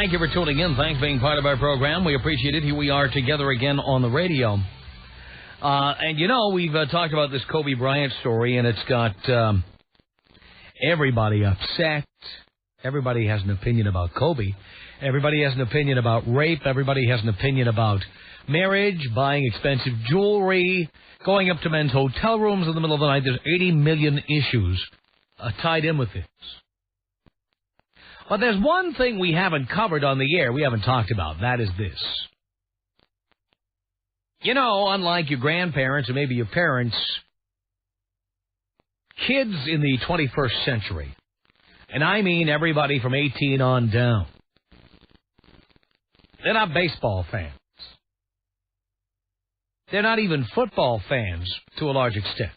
Thank you for tuning in. Thanks for being part of our program. We appreciate it. Here we are together again on the radio. And, you know, we've talked about this Kobe Bryant story, and it's got everybody upset. Everybody has an opinion about Kobe. Everybody has an opinion about rape. Everybody has an opinion about marriage, buying expensive jewelry, going up to men's hotel rooms in the middle of the night. There's 80 million issues tied in with this. But there's one thing we haven't covered on the air, we haven't talked about. That is this. You know, unlike your grandparents or maybe your parents, kids in the 21st century, and I mean everybody from 18 on down, they're not baseball fans. They're not even football fans to a large extent.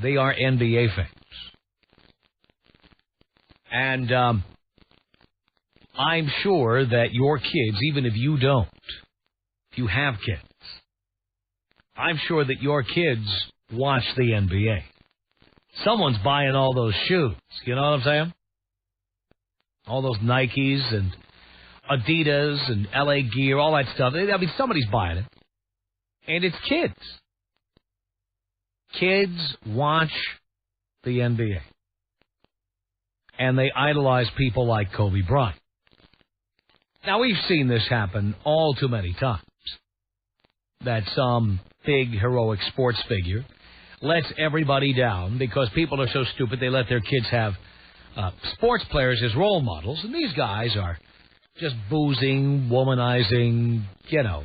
They are NBA fans. And I'm sure that your kids, even if you don't, if you have kids, I'm sure that your kids watch the NBA. Someone's buying all those shoes. You know what I'm saying? All those Nikes and Adidas and LA Gear, all that stuff. I mean, somebody's buying it. And it's kids. Kids watch the NBA. And they idolize people like Kobe Bryant. Now, we've seen this happen all too many times. That some big, heroic sports figure lets everybody down because people are so stupid they let their kids have sports players as role models. And these guys are just boozing, womanizing, you know,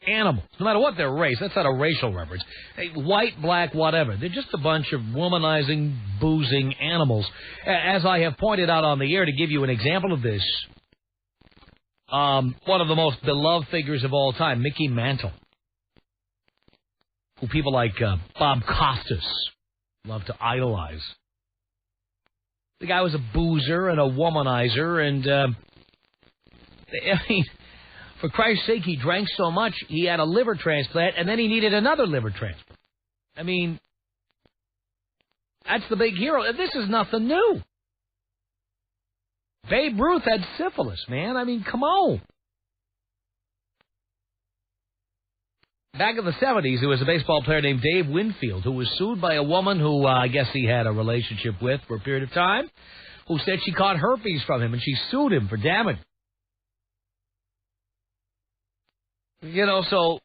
animals. No matter what their race, that's not a racial reference. Hey, white, black, whatever. They're just a bunch of womanizing, boozing animals. As I have pointed out on the air, to give you an example of this, one of the most beloved figures of all time, Mickey Mantle, who people like Bob Costas love to idolize. The guy was a boozer and a womanizer, and I mean, for Christ's sake, he drank so much, he had a liver transplant, and then he needed another liver transplant. I mean, that's the big hero. This is nothing new. Babe Ruth had syphilis, man. I mean, come on. Back in the 70s, there was a baseball player named Dave Winfield who was sued by a woman who I guess he had a relationship with for a period of time, who said she caught herpes from him, and she sued him for damage. You know, so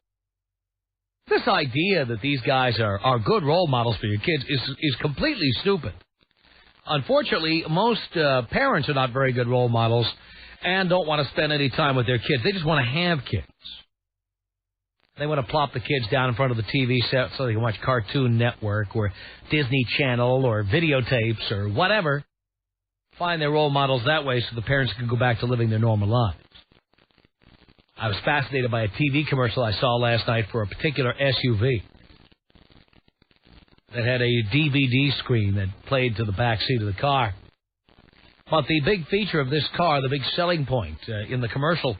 this idea that these guys are good role models for your kids is completely stupid. Unfortunately, most parents are not very good role models and don't want to spend any time with their kids. They just want to have kids. They want to plop the kids down in front of the TV set so they can watch Cartoon Network or Disney Channel or videotapes or whatever. Find their role models that way so the parents can go back to living their normal lives. I was fascinated by a TV commercial I saw last night for a particular SUV that had a DVD screen that played to the back seat of the car. But the big feature of this car, the big selling point in the commercial,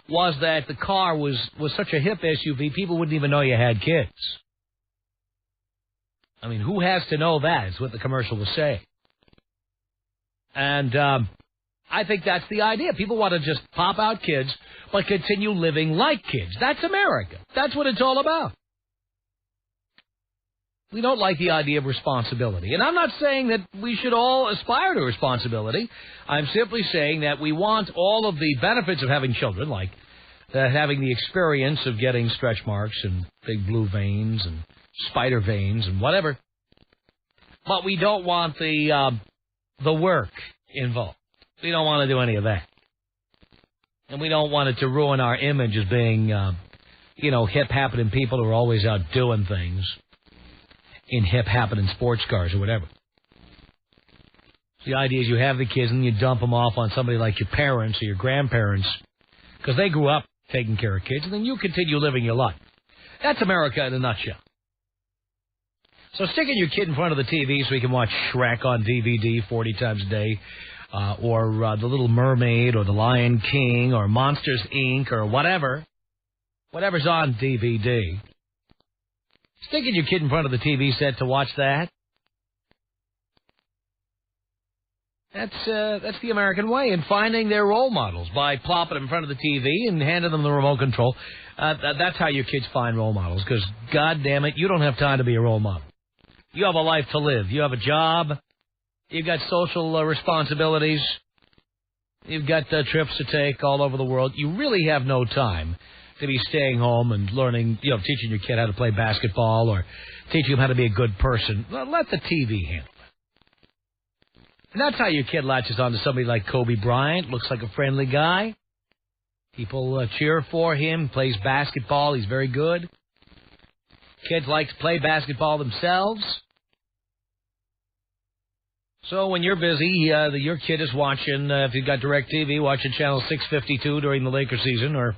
was that the car was such a hip SUV, people wouldn't even know you had kids. I mean, who has to know that? Is what the commercial was saying. And I think that's the idea. People want to just pop out kids, but continue living like kids. That's America. That's what it's all about. We don't like the idea of responsibility. And I'm not saying that we should all aspire to responsibility. I'm simply saying that we want all of the benefits of having children, like having the experience of getting stretch marks and big blue veins and spider veins and whatever. But we don't want the work involved. We don't want to do any of that. And we don't want it to ruin our image as being, hip happening people who are always out doing things in hip happening sports cars or whatever. The idea is you have the kids and you dump them off on somebody like your parents or your grandparents because they grew up taking care of kids, and then you continue living your life. That's America in a nutshell. So sticking your kid in front of the TV so he can watch Shrek on DVD 40 times a day, or The Little Mermaid, or The Lion King, or Monsters, Inc., or whatever's on DVD. Sticking your kid in front of the TV set to watch that, That's the American way, and finding their role models by plopping them in front of the TV and handing them the remote control. That's how your kids find role models, because, God damn it, you don't have time to be a role model. You have a life to live. You have a job. You've got social responsibilities. You've got trips to take all over the world. You really have no time to be staying home and learning, teaching your kid how to play basketball or teaching him how to be a good person. Let the TV handle it. And that's how your kid latches on to somebody like Kobe Bryant. Looks like a friendly guy. People cheer for him. Plays basketball. He's very good. Kids like to play basketball themselves. So when you're busy, your kid is watching, if you've got DirecTV, watching Channel 652 during the Lakers season, or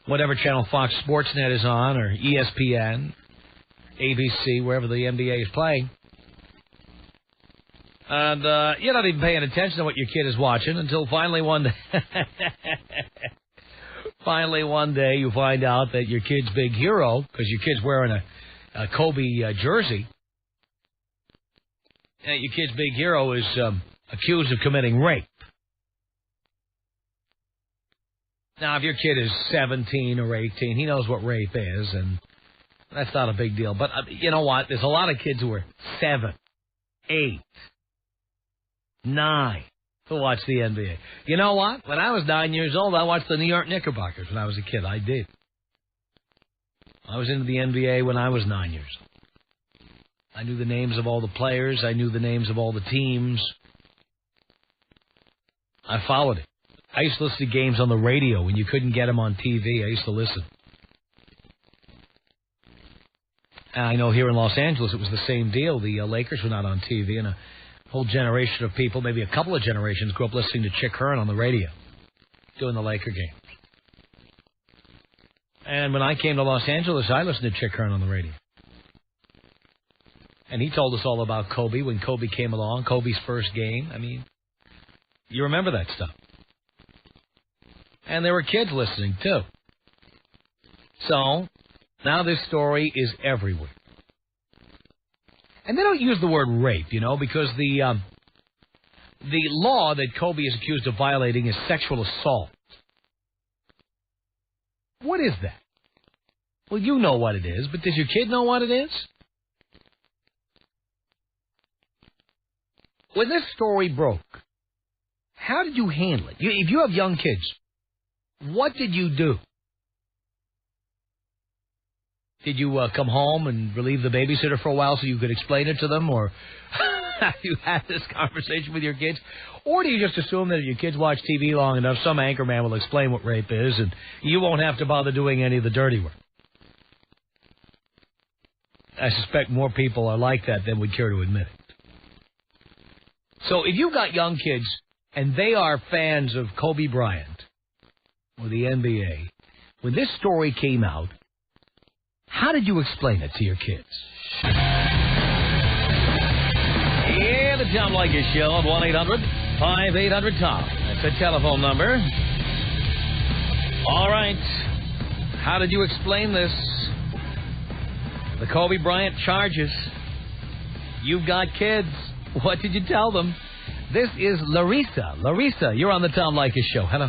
whatever channel Fox Sports Net is on, or ESPN, ABC, wherever the NBA is playing. And you're not even paying attention to what your kid is watching until finally one day, you find out that your kid's big hero, because your kid's wearing a Kobe jersey, your kid's big hero is accused of committing rape. Now, if your kid is 17 or 18, he knows what rape is, and that's not a big deal. But you know what? There's a lot of kids who are 7, 8, 9 who watch the NBA. You know what? When I was 9 years old, I watched the New York Knickerbockers when I was a kid. I did. I was into the NBA when I was 9 years old. I knew the names of all the players. I knew the names of all the teams. I followed it. I used to listen to games on the radio when you couldn't get them on TV. I used to listen. And I know here in Los Angeles it was the same deal. The Lakers were not on TV, and a whole generation of people, maybe a couple of generations, grew up listening to Chick Hearn on the radio doing the Laker games. And when I came to Los Angeles, I listened to Chick Hearn on the radio. And he told us all about Kobe when Kobe came along, Kobe's first game. I mean, you remember that stuff. And there were kids listening, too. So, now this story is everywhere. And they don't use the word rape, because the law that Kobe is accused of violating is sexual assault. What is that? Well, you know what it is, but does your kid know what it is? When this story broke, how did you handle it? If you have young kids, what did you do? Did you come home and relieve the babysitter for a while so you could explain it to them? Or have you had this conversation with your kids? Or do you just assume that if your kids watch TV long enough, some anchorman will explain what rape is and you won't have to bother doing any of the dirty work? I suspect more people are like that than would care to admit it. So if you've got young kids and they are fans of Kobe Bryant or the NBA, when this story came out, how did you explain it to your kids? Yeah, the Tom Leykis Show on 1-800-5800-TOM. That's the telephone number. All right. How did you explain this? The Kobe Bryant charges. You've got kids. What did you tell them? This is Larissa. Larissa, you're on the Tom Leykis Show. Hello.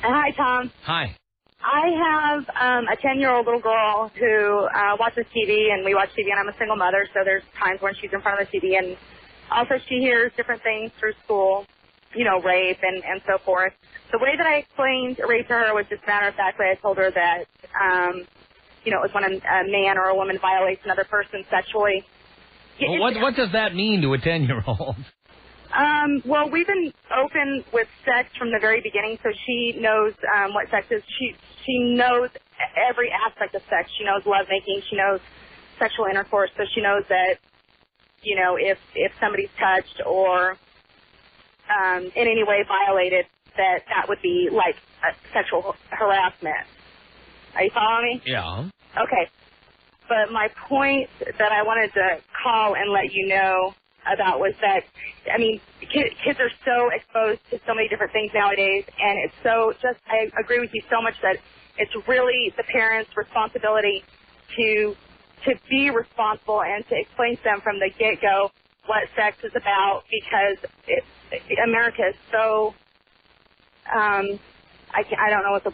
Hi, Tom. Hi. I have a 10-year-old little girl who watches TV, and we watch TV, and I'm a single mother, so there's times when she's in front of the TV, and also she hears different things through school, rape and so forth. The way that I explained rape to her was just matter-of-factly. I told her that, it was when a man or a woman violates another person sexually. Well, what does that mean to a 10-year-old? Well, we've been open with sex from the very beginning, so she knows what sex is. She knows every aspect of sex. She knows lovemaking. She knows sexual intercourse. So she knows that, if somebody's touched or in any way violated, that would be like a sexual harassment. Are you following me? Yeah. Okay. But my point that I wanted to call and let you know about was that, kids are so exposed to so many different things nowadays, and it's I agree with you so much that it's really the parents' responsibility to be responsible and to explain to them from the get-go what sex is about because America is so, I don't know what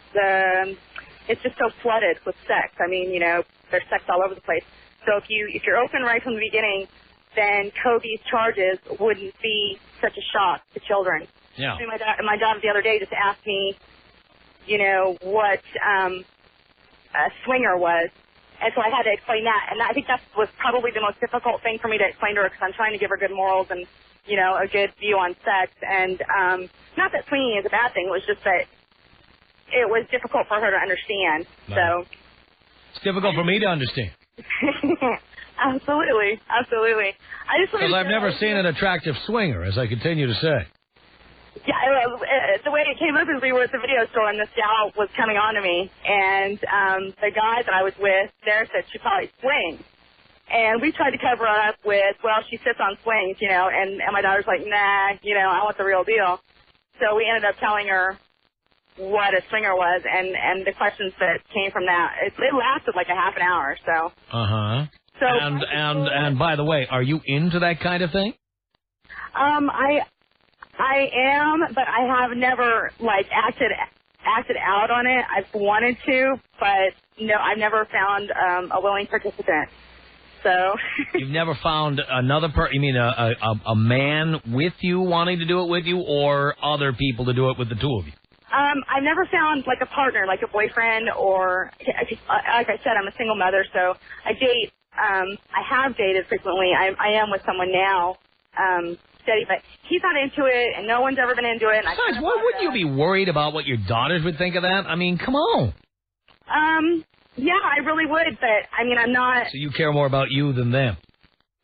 it's just so flooded with sex. I mean, you know, there's sex all over the place. So if you're open right from the beginning, then Kobe's charges wouldn't be such a shock to children. Yeah. I mean, my daughter the other day just asked me, you know, what a swinger was. And so I had to explain that. And I think that was probably the most difficult thing for me to explain to her because I'm trying to give her good morals and, you know, a good view on sex. And not that swinging is a bad thing. It was just that it was difficult for her to understand. No. So it's difficult for me to understand. Absolutely. Absolutely. Because I've never seen an attractive swinger, as I continue to say. Yeah, the way it came up is we were at the video store and this gal was coming on to me, and the guy that I was with there said she probably swings. And we tried to cover it up with, well, she sits on swings, you know, and my daughter's like, nah, you know, I want the real deal. So we ended up telling her what a swinger was and the questions that came from that. It lasted like a half an hour, so. Uh-huh. So and by the way, are you into that kind of thing? I am, but I have never, like, acted out on it. I've wanted to, but no, I've never found a willing participant. So. You've never found another you mean a man with you wanting to do it with you, or other people to do it with the two of you? I've never found, like, a partner, like a boyfriend, or, like I said, I'm a single mother, so I date, I have dated frequently. I am with someone now, steady, but he's not into it, and no one's ever been into it. And besides, why wouldn't you be worried about what your daughters would think of that? I mean, come on. Yeah, I really would, but, I mean, I'm not. So you care more about you than them?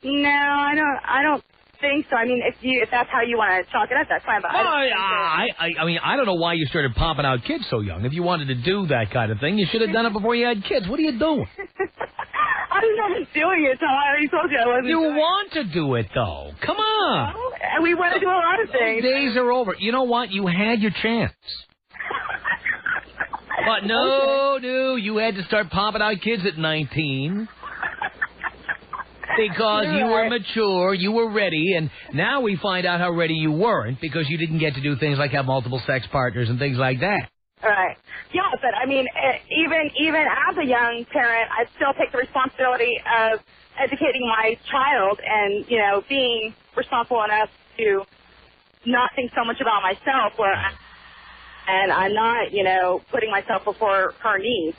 No, I don't think so. I mean, if that's how you want to chalk it up, that's fine. But well, I mean, I don't know why you started popping out kids so young. If you wanted to do that kind of thing, you should have done it before you had kids. What are you doing? I was not doing it, so I already told you I wasn't. You want to do it, though. Come on. Well, and we want to do a lot of things. Those days are over. You know what? You had your chance. But no, you had to start popping out kids at 19. Because you were mature, you were ready, and now we find out how ready you weren't because you didn't get to do things like have multiple sex partners and things like that. Right. Yeah, but I mean, even as a young parent, I still take the responsibility of educating my child and, you know, being responsible enough to not think so much about myself and I'm not, you know, putting myself before her needs.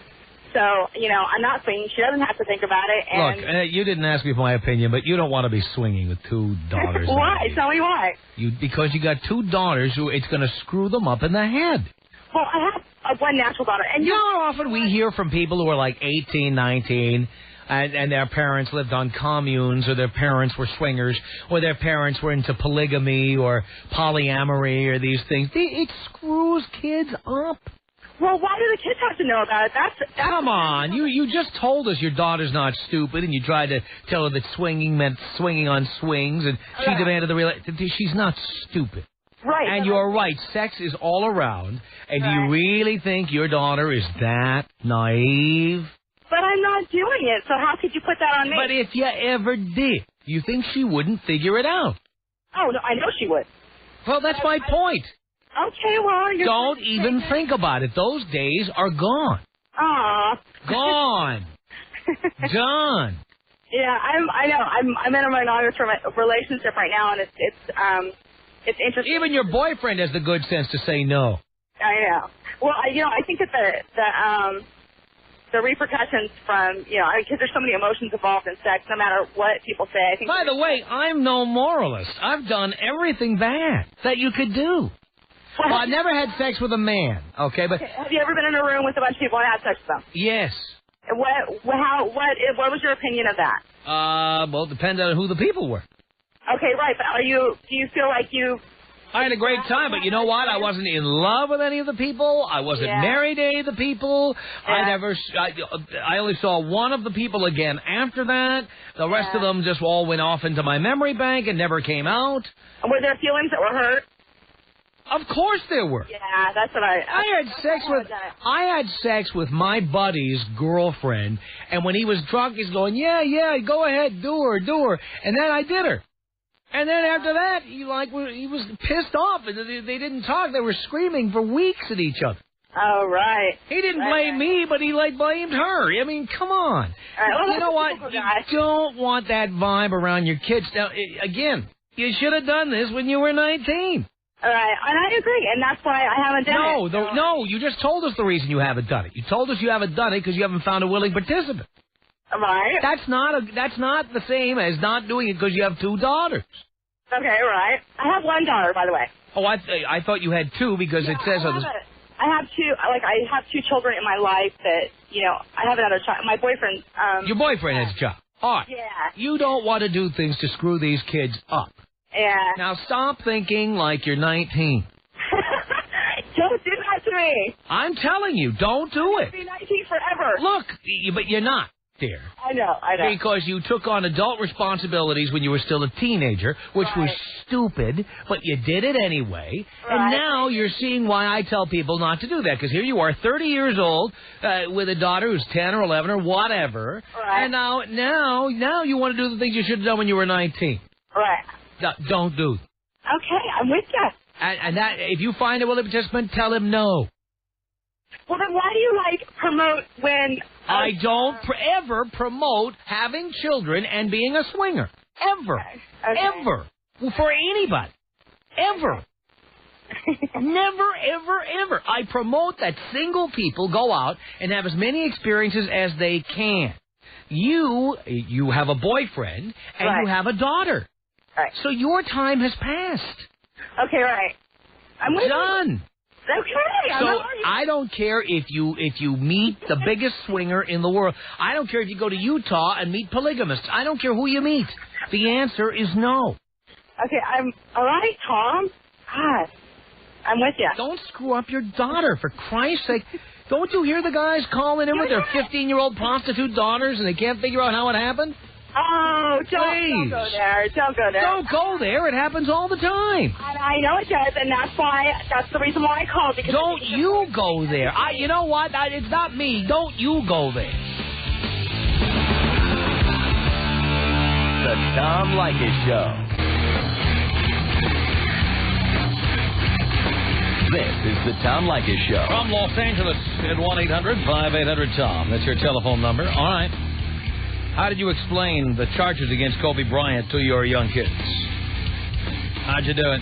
So, you know, I'm not swinging. She doesn't have to think about it. And look, you didn't ask me for my opinion, but you don't want to be swinging with two daughters. Why? Tell me why. Because you got two daughters who it's going to screw them up in the head. Well, I have one natural daughter. And you know how often we hear from people who are like 18, 19, and their parents lived on communes, or their parents were swingers, or their parents were into polygamy or polyamory or these things. It screws kids up. Well, why do the kids have to know about it? That's Come on. You just told us your daughter's not stupid, and you tried to tell her that swinging meant swinging on swings, and she demanded the real. She's not stupid. Right. And you're right. Sex is all around. And do you really think your daughter is that naive? But I'm not doing it, so how could you put that on me? But if you ever did, you think she wouldn't figure it out? Oh, no, I know she would. Well, that's my point. Okay, well, you're... Don't even think about it. Those days are gone. Aw. Gone. Done. Yeah, I know. I'm in a monogamous relationship right now, and it's interesting. Even your boyfriend has the good sense to say no. I know. Well, I think that the repercussions from, because there's so many emotions involved in sex, no matter what people say. I think. By the way, I'm no moralist. I've done everything bad that you could do. Well, I've never had sex with a man, okay? But have you ever been in a room with a bunch of people and had sex with them? Yes. What was your opinion of that? Well, it depends on who the people were. Okay, right. But do you feel like you... I had a great time, but you know what? I wasn't in love with any of the people. I wasn't married to any of the people. Yeah. I only saw one of the people again after that. The rest of them just all went off into my memory bank and never came out. Were there feelings that were hurt? Of course there were. Yeah, that's what I had sex with my buddy's girlfriend, and when he was drunk, he's going, yeah, go ahead, do her. And then I did her. And then after that, he was pissed off. They didn't talk. They were screaming for weeks at each other. Oh, right. He didn't blame me, but he blamed her. I mean, come on. Well, you know what? You don't want that vibe around your kids. Now, again, you should have done this when you were 19. All right, and I agree, and that's why I haven't done it. No, you just told us the reason you haven't done it. You told us you haven't done it because you haven't found a willing participant. Right. That's not the same as not doing it because you have 2 daughters. Okay, right. I have 1 daughter, by the way. Oh, I thought you had 2 because it says on the... I have 2. I have 2 children in my life that I have another child. My boyfriend. Your boyfriend has a child. All right. Yeah. You don't want to do things to screw these kids up. Yeah. Now stop thinking like you're 19. Don't do that to me. I'm telling you, don't do it. I'll be 19 forever. Look, but you're not, dear. I know. Because you took on adult responsibilities when you were still a teenager, which was stupid, but you did it anyway. Right. And now you're seeing why I tell people not to do that. Because here you are, 30 years old, with a daughter who's 10 or 11 or whatever. Right. And now you want to do the things you should have done when you were 19. Right. Don't do it. Okay, I'm with you. And that, if you find a willing participant, tell him no. Well, then why do you, promote when... I don't ever promote having children and being a swinger. Ever. Okay. Ever. For anybody. Ever. Never, ever, ever. I promote that single people go out and have as many experiences as they can. You have a boyfriend and you have a daughter. Right. So your time has passed. Okay, right. I'm with done. You. Okay. So I don't care if you meet the biggest swinger in the world. I don't care if you go to Utah and meet polygamists. I don't care who you meet. The answer is no. Okay, I'm all right, Tom. God, I'm with you. Don't screw up your daughter, for Christ's sake. Don't you hear the guys calling in with their 15-year-old prostitute daughters and they can't figure out how it happened? Oh, don't go there. Don't go there. Don't go there. It happens all the time. I know it does, and that's the reason why I called. Because don't you go there. You know what? It's not me. Don't you go there. The Tom Leykis Show. This is the Tom Leykis Show. From Los Angeles at 1-800-5800-TOM. That's your telephone number. All right. How did you explain the charges against Kobe Bryant to your young kids? How'd you do it?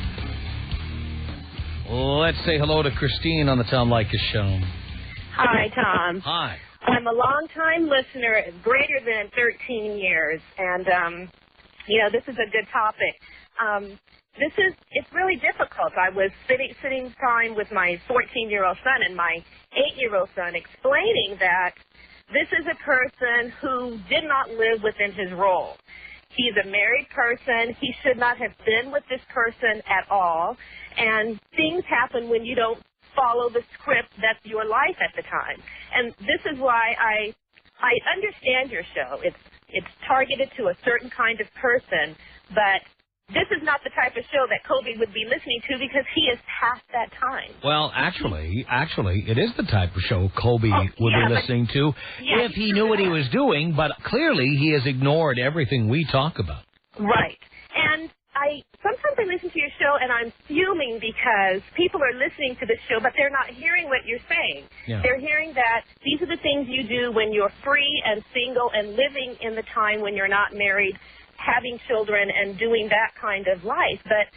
Let's say hello to Christine on the Tom Leykis Show. Hi, Tom. Hi. I'm a long-time listener, greater than 13 years, and, this is a good topic. It's really difficult. I was sitting time with my 14-year-old son and my 8-year-old son explaining that this is a person who did not live within his role. He's a married person. He should not have been with this person at all. And things happen when you don't follow the script that's your life at the time. And this is why I understand your show. It's targeted to a certain kind of person, but this is not the type of show that Kobe would be listening to because he is past that time. Well, actually, it is the type of show Kobe would be listening to if he knew what he was doing, but clearly he has ignored everything we talk about. Right. And sometimes I listen to your show and I'm fuming because people are listening to the show, but they're not hearing what you're saying. Yeah. They're hearing that these are the things you do when you're free and single and living in the time when you're not married, having children and doing that kind of life. But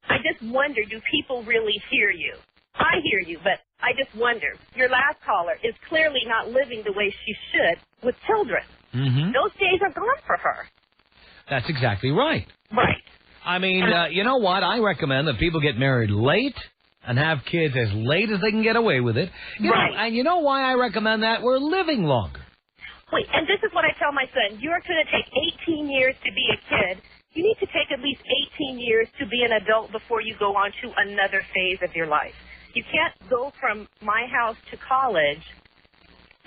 I just wonder, do people really hear you? I hear you, but I just wonder. Your last caller is clearly not living the way she should with children. Mm-hmm. Those days are gone for her. That's exactly right. Right. I mean, you know what? I recommend that people get married late and have kids as late as they can get away with it. And you know why I recommend that? We're living longer. Wait, and this is what I tell my son. You're going to take 18 years to be a kid. You need to take at least 18 years to be an adult before you go on to another phase of your life. You can't go from my house to college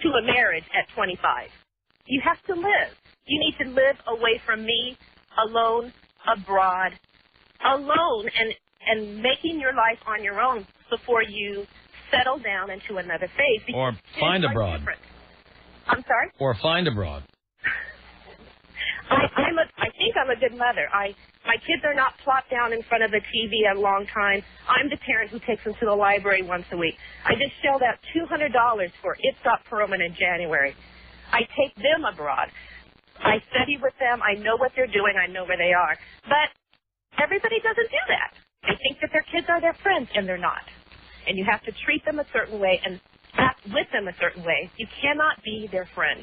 to a marriage at 25. You have to live. You need to live away from me, alone, abroad, alone, and making your life on your own before you settle down into another phase. Or find abroad. I'm sorry? Or find abroad. I think I'm a good mother. I My kids are not plopped down in front of a TV a long time. I'm the parent who takes them to the library once a week. I just shelled out $200 for It's Not Permanent in January. I take them abroad. I study with them. I know what they're doing. I know where they are. But everybody doesn't do that. They think that their kids are their friends, and they're not. And you have to treat them a certain way and act with them a certain way. You cannot be their friend.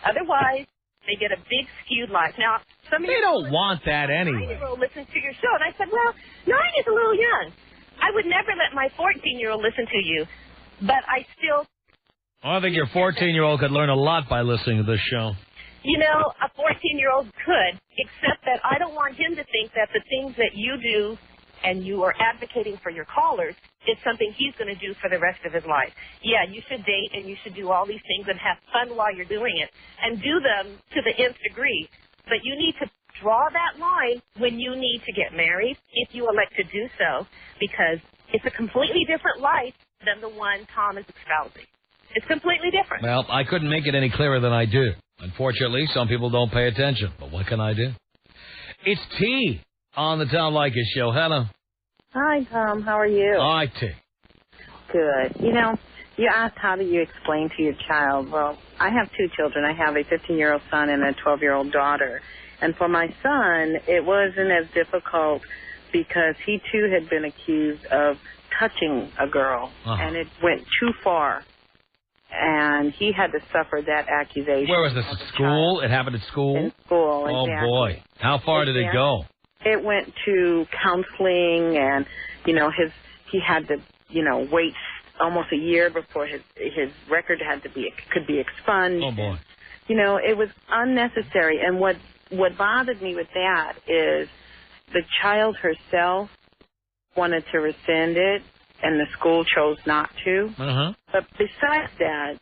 Otherwise, they get a big skewed life. Now, some of They don't want that anyway. 9-year-old listen to your show, and I said, well, 9 is a little young. I would never let my 14-year-old listen to you, but I still... I think your 14-year-old could learn a lot by listening to this show. You know, a 14-year-old could, except that I don't want him to think that the things that you do and you are advocating for your callers is something he's going to do for the rest of his life. Yeah, you should date and you should do all these things and have fun while you're doing it and do them to the nth degree. But you need to draw that line when you need to get married, if you elect to do so, because it's a completely different life than the one Tom is espousing. It's completely different. Well, I couldn't make it any clearer than I do. Unfortunately, some people don't pay attention. But what can I do? It's T on the Tom Leykis Show. Hello. Hi, Tom. How are you? Hi, T. Good. You know, you asked how do you explain to your child. Well, I have two children. I have a 15-year-old son and a 12-year-old daughter. And for my son, it wasn't as difficult because he, too, had been accused of touching a girl. And it went too far. And he had to suffer that accusation. Where was this? At school? It happened at school? In school, Oh, exactly. boy. How far did it go? It went to counseling, and, you know, he had to, you know, wait almost a year before his record could be expunged. Oh, boy. You know, it was unnecessary. And what bothered me with that is the child herself wanted to rescind it, and the school chose not to. But besides that,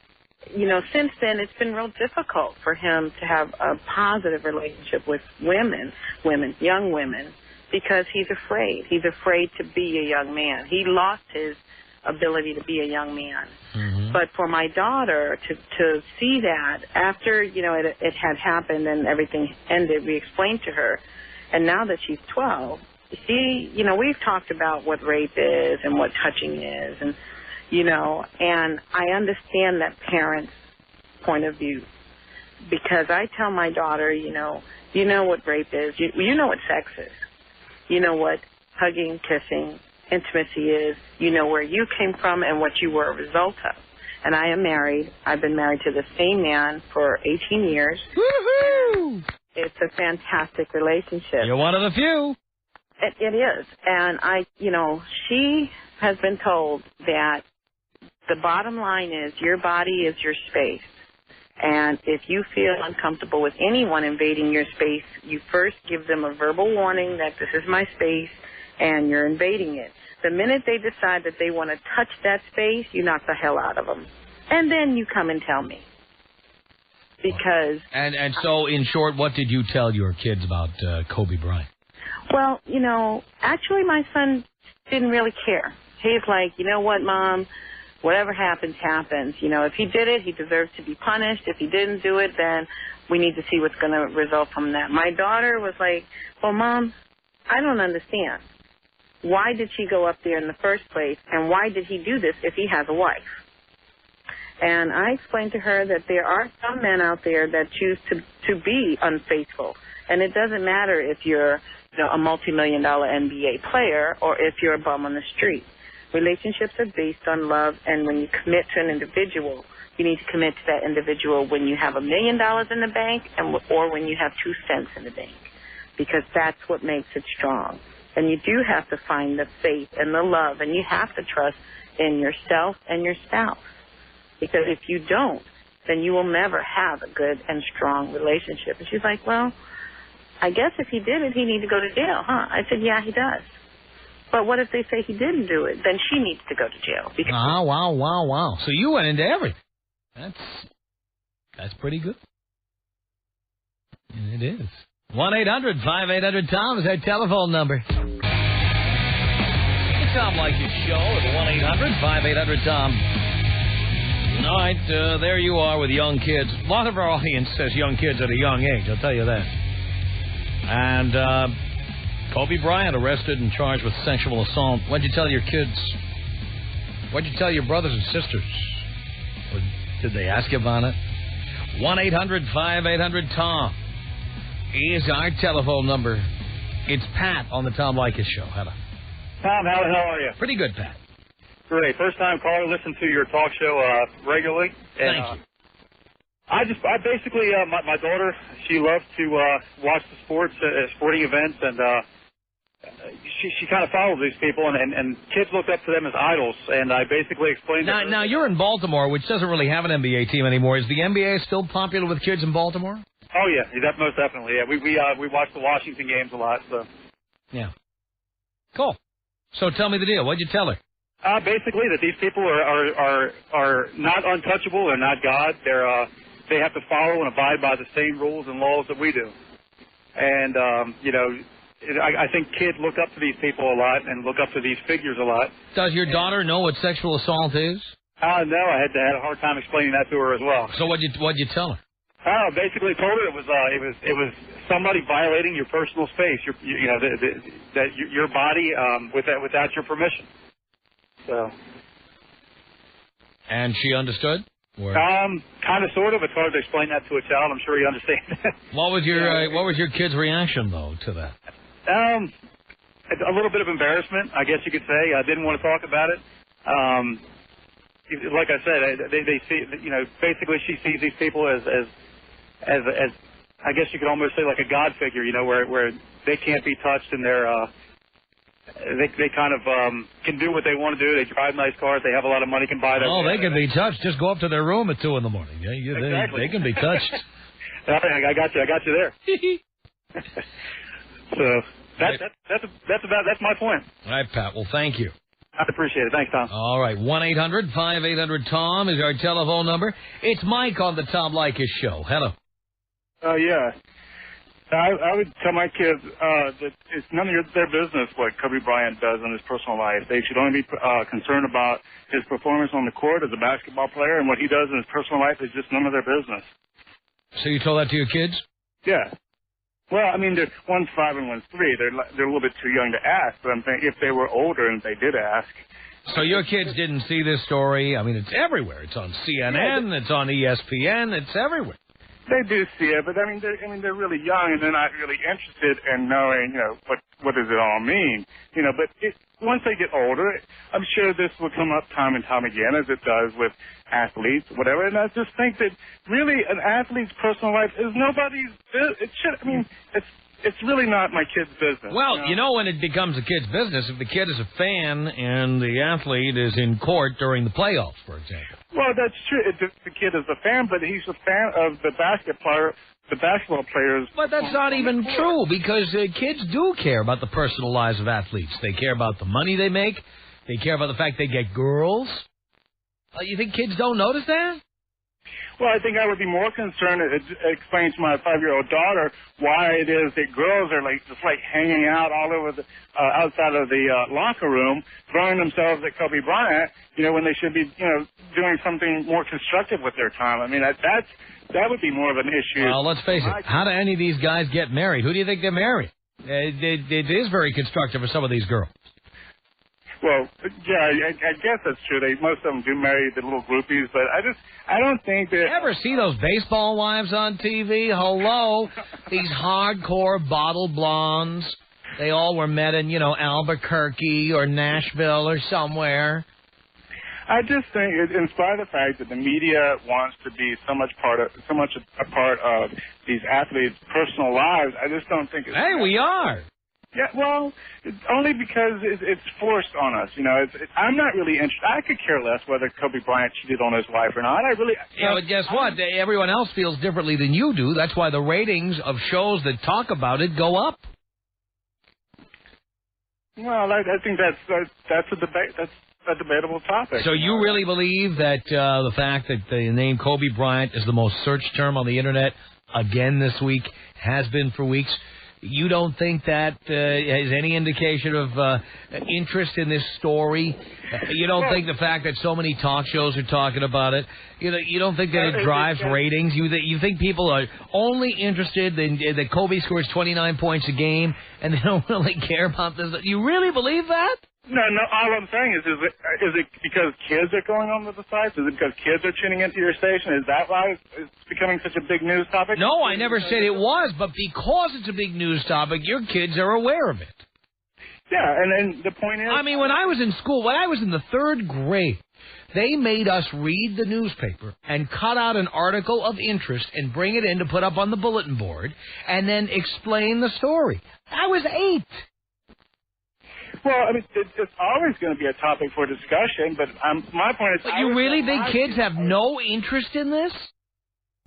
you know, since then it's been real difficult for him to have a positive relationship with young women, because he's afraid. He's afraid to be a young man. He lost his ability to be a young man. But for my daughter to see that after, you know, it had happened and everything ended, we explained to her, and now that she's 12, you know, we've talked about what rape is and what touching is, and, you know, and I understand that parent's point of view, because I tell my daughter, you know what rape is. You know what sex is. You know what hugging, kissing, intimacy is. You know where you came from and what you were a result of. And I am married. I've been married to the same man for 18 years. Woohoo! It's a fantastic relationship. You're one of the few. It is. And she has been told that the bottom line is your body is your space. And if you feel uncomfortable with anyone invading your space, you first give them a verbal warning that this is my space and you're invading it. The minute they decide that they want to touch that space, you knock the hell out of them. And then you come and tell me. Because... And so, in short, what did you tell your kids about Kobe Bryant? Well, you know, actually my son didn't really care. He's like, you know what, Mom, whatever happens, happens. You know, if he did it, he deserves to be punished. If he didn't do it, then we need to see what's going to result from that. My daughter was like, well, Mom, I don't understand. Why did she go up there in the first place, and why did he do this if he has a wife? And I explained to her that there are some men out there that choose to be unfaithful. And it doesn't matter if you're a multi-million-dollar NBA player or if you're a bum on the street. Relationships are based on love, and when you commit to an individual, you need to commit to that individual when you have $1 million in the bank or when you have 2 cents in the bank, because that's what makes it strong. And you do have to find the faith and the love, and you have to trust in yourself and your spouse, because if you don't, then you will never have a good and strong relationship. And she's like, well, I guess if he did it, he needs to go to jail, huh? I said, yeah, he does. But what if they say he didn't do it? Then she needs to go to jail. Wow. So you went into everything. That's pretty good. It is. 1-800-5800-TOM is our telephone number. The Tom Leykis Show at 1-800-5800-TOM. All right, there you are with young kids. A lot of our audience says young kids at a young age, I'll tell you that. And Kobe Bryant arrested and charged with sexual assault. What'd you tell your kids? What'd you tell your brothers and sisters? Or did they ask you about it? 1-800-5800-TOM is our telephone number. It's Pat on the Tom Leykis Show. Hello. Tom, how the hell are you? Pretty good, Pat. Great. First time caller, listen to your talk show regularly. And, Thank you. I basically, my daughter, she loves to watch the sporting events, and she kind of follows these people, and kids look up to them as idols, and I basically explained to her. Now, you're in Baltimore, which doesn't really have an NBA team anymore. Is the NBA still popular with kids in Baltimore? Oh, yeah, most definitely. Yeah, we watch the Washington games a lot, so. Yeah. Cool. So tell me the deal. What'd you tell her? Basically, that these people are not untouchable. They're not God. They have to follow and abide by the same rules and laws that we do. And, I think kids look up to these people a lot and look up to these figures a lot. Does your daughter know what sexual assault is? No, I had a hard time explaining that to her as well. So what'd you tell her? Basically told her it was somebody violating your personal space, your body without your permission. So. And she understood? Kind of, sort of. It's hard to explain that to a child. I'm sure he understands. What was your kid's reaction though to that? It's a little bit of embarrassment, I guess you could say. I didn't want to talk about it. Like I said, they see, basically she sees these people as I guess you could almost say like a God figure, where they can't be touched, and they kind of can do what they want to do. They drive nice cars. They have a lot of money, can buy them. Oh, they can be touched. Just go up to their room at 2 in the morning. Yeah, exactly. They can be touched. I got you there. So that's my point. All right, Pat. Well, thank you. I appreciate it. Thanks, Tom. All right. 1-800-5800-TOM is our telephone number. It's Mike on the Tom Leykis Show. Hello. Yeah. I would tell my kids that it's none of their business what Kobe Bryant does in his personal life. They should only be concerned about his performance on the court as a basketball player, and what he does in his personal life is just none of their business. So you told that to your kids? Yeah. Well, I mean, one's 5 and one's 3. They're a little bit too young to ask, but I'm thinking if they were older and they did ask. So your kids didn't see this story? I mean, it's everywhere. It's on CNN. It's on ESPN. It's everywhere. They do see it, but they're really young and they're not really interested in knowing, what does it all mean, But once they get older, I'm sure this will come up time and time again, as it does with athletes, whatever. And I just think that really an athlete's personal life is nobody's. It's really not my kid's business. Well, when it becomes a kid's business, if the kid is a fan and the athlete is in court during the playoffs, for example. Well, that's true. The kid is a fan, but he's a fan of the basketball players. But that's not even true, because kids do care about the personal lives of athletes. They care about the money they make. They care about the fact they get girls. You think kids don't notice that? Well, I think I would be more concerned to explain to my 5-year-old daughter why it is that girls are just hanging out all over the outside of the locker room, throwing themselves at Kobe Bryant, when they should be, doing something more constructive with their time. I mean, that would be more of an issue. Well, let's face it. How do any of these guys get married? Who do you think they're marrying? It is very constructive for some of these girls. Well, yeah, I guess that's true. Most of them do marry the little groupies, but I don't think that. You ever see those baseball wives on TV? Hello, these hardcore bottle blondes. They all were met in, Albuquerque or Nashville or somewhere. I just think, in spite of the fact that the media wants to be so much a part of these athletes' personal lives, I just don't think it's. Hey, we are. Yeah, well, it's only because it's forced on us. I'm not really interested. I could care less whether Kobe Bryant cheated on his wife or not. But guess what? Everyone else feels differently than you do. That's why the ratings of shows that talk about it go up. Well, I think that's a debate. That's a debatable topic. So you really believe that the fact that the name Kobe Bryant is the most searched term on the Internet again this week, has been for weeks, You don't think that has any indication of interest in this story? You don't think the fact that so many talk shows are talking about it, you don't think that it drives ratings? You think people are only interested in that Kobe scores 29 points a game and they don't really care about this? You really believe that? No. All I'm saying is it because kids are going on with the sites? Is it because kids are tuning into your station? Is that why it's becoming such a big news topic? No, I never said it was, but because it's a big news topic, your kids are aware of it. Yeah, and the point is... I mean, when I was in school, when I was in the 3rd grade, they made us read the newspaper and cut out an article of interest and bring it in to put up on the bulletin board and then explain the story. I was 8. Well, I mean, it's always going to be a topic for discussion, but my point is... But you really think kids have no interest in this?